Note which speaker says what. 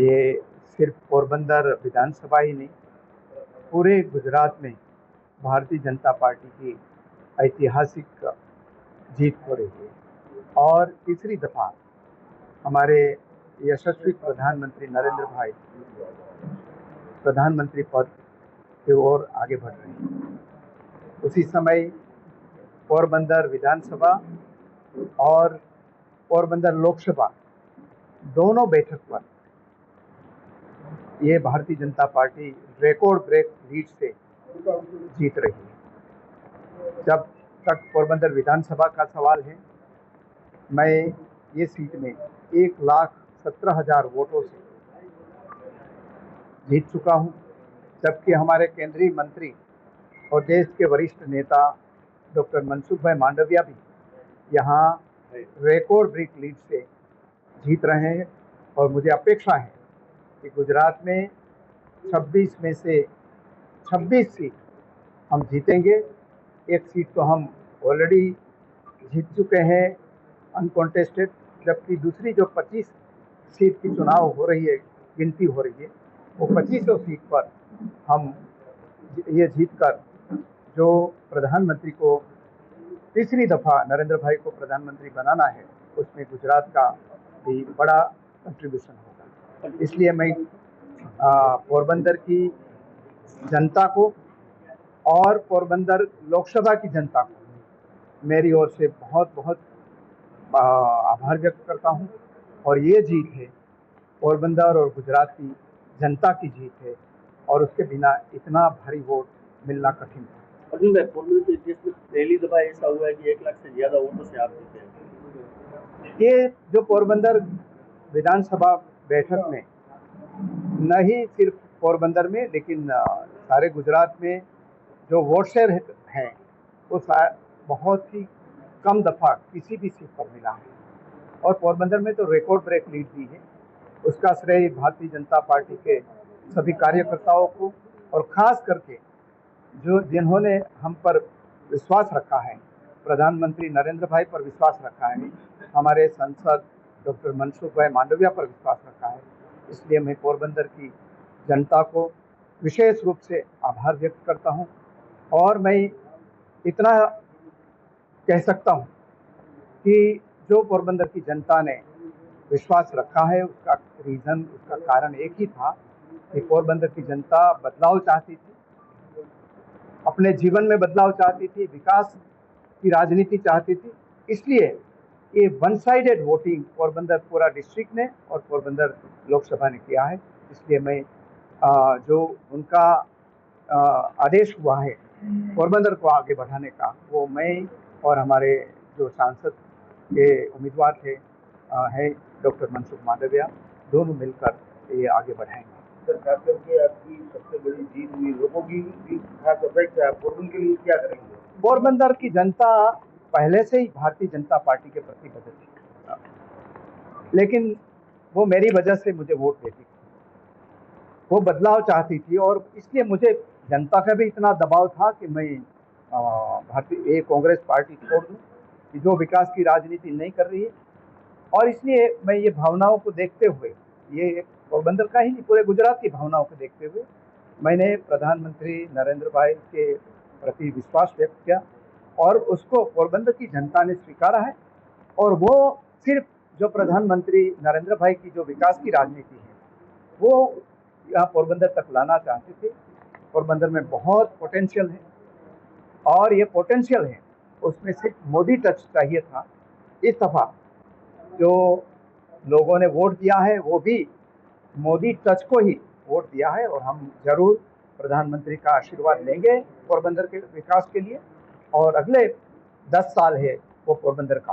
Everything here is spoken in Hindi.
Speaker 1: ये सिर्फ पोरबंदर विधानसभा ही नहीं, पूरे गुजरात में भारतीय जनता पार्टी की ऐतिहासिक जीत हो रही है। और तीसरी दफा हमारे यशस्वी प्रधानमंत्री नरेंद्र भाई प्रधानमंत्री पद की ओर आगे बढ़ रहे हैं। उसी समय पोरबंदर विधानसभा और पोरबंदर लोकसभा दोनों बैठक पर ये Bharatiya Janata party record break lead से जीत रही है। जब तक पोरबंदर विधानसभा का सवाल है, मैं ये सीट में 1,17,000 वोटों से जीत चुका हूँ, जबकि हमारे केंद्रीय मंत्री और देश के वरिष्ठ नेता डॉक्टर मनसुख भाई मांडविया भी यहाँ रिकॉर्ड ब्रेक लीड से जीत रहे हैं। और मुझे अपेक्षा है कि गुजरात में 26 में से 26 सीट हम जीतेंगे। एक सीट तो हम ऑलरेडी जीत चुके हैं अनकॉन्टेस्टेड, जबकि दूसरी जो 25 सीट की चुनाव हो रही है, गिनती हो रही है, वो 25 सीट पर हम ये जीतकर जो प्रधानमंत्री को तीसरी दफ़ा नरेंद्र भाई को प्रधानमंत्री बनाना है, उसमें गुजरात का भी बड़ा कंट्रीब्यूशन होगा। इसलिए मैं पोरबंदर की जनता को और पोरबंदर लोकसभा की जनता को मेरी ओर से बहुत बहुत आभार व्यक्त करता हूं। और ये जीत है पोरबंदर और गुजरात की जनता की जीत है, और उसके बिना इतना भारी वोट मिलना कठिन है।
Speaker 2: अर्जुन भाई, पोरबंदर के इतिहास में पहली दफा ऐसा हुआ है कि 1 लाख से ज्यादा वोटों से आप जीते हैं।
Speaker 1: ये जो पोरबंदर विधानसभा बैठक में न ही सिर्फ पोरबंदर में, लेकिन सारे गुजरात में जो वोट शेयर हैं वो बहुत ही कम दफ़ा किसी भी सीट पर मिला है। और पोरबंदर में तो रिकॉर्ड ब्रेक लीड दी है। उसका श्रेय भारतीय जनता पार्टी के सभी कार्यकर्ताओं को, और ख़ास करके जिन्होंने हम पर विश्वास रखा है, प्रधानमंत्री नरेंद्र भाई पर विश्वास रखा है, हमारे सांसद डॉक्टर मनसुख भाई मांडविया पर विश्वास रखा है। इसलिए मैं पोरबंदर की जनता को विशेष रूप से आभार व्यक्त करता हूं। और मैं इतना कह सकता हूं कि जो पोरबंदर की जनता ने विश्वास रखा है, उसका रीज़न, उसका कारण एक ही था कि पोरबंदर की जनता बदलाव चाहती थी, अपने जीवन में बदलाव चाहती थी, विकास की राजनीति चाहती थी। इसलिए ये वन साइडेड वोटिंग पोरबंदर पूरा डिस्ट्रिक्ट ने और पोरबंदर लोकसभा ने किया है। इसलिए मैं जो उनका आदेश हुआ है पोरबंदर को आगे बढ़ाने का, वो मैं और हमारे जो सांसद के उम्मीदवार थे हैं डॉक्टर मनसुख मांडविया, दोनों मिलकर ये आगे बढ़ाएंगे।
Speaker 3: सर, खास करके आपकी सबसे बड़ी जीत हुई, लोगों की खास अपेक्षा है, पोरबंदर के लिए क्या करेंगे?
Speaker 1: पोरबंदर की जनता पहले से ही भारतीय जनता पार्टी के प्रति बदल थी, लेकिन वो मेरी वजह से मुझे वोट देती थी, वो बदलाव चाहती थी। और इसलिए मुझे जनता का भी इतना दबाव था कि मैं भारतीय कांग्रेस पार्टी छोड़ दूँ, कि जो विकास की राजनीति नहीं कर रही है। और इसलिए मैं ये भावनाओं को देखते हुए, ये पोरबंदर का ही नहीं, पूरे गुजरात की भावनाओं को देखते हुए मैंने प्रधानमंत्री नरेंद्र भाई के प्रति विश्वास व्यक्त किया, और उसको पोरबंदर की जनता ने स्वीकारा है। और वो सिर्फ जो प्रधानमंत्री नरेंद्र भाई की जो विकास की राजनीति है, वो यहाँ पोरबंदर तक लाना चाहते थे। पोरबंदर में बहुत पोटेंशियल है, और ये पोटेंशियल है, उसमें सिर्फ मोदी टच चाहिए था। इस दफ़ा जो लोगों ने वोट दिया है, वो भी मोदी टच को ही वोट दिया है। और हम जरूर प्रधानमंत्री का आशीर्वाद लेंगे पोरबंदर के विकास के लिए, और अगले 10 साल है वो पोरबंदर का।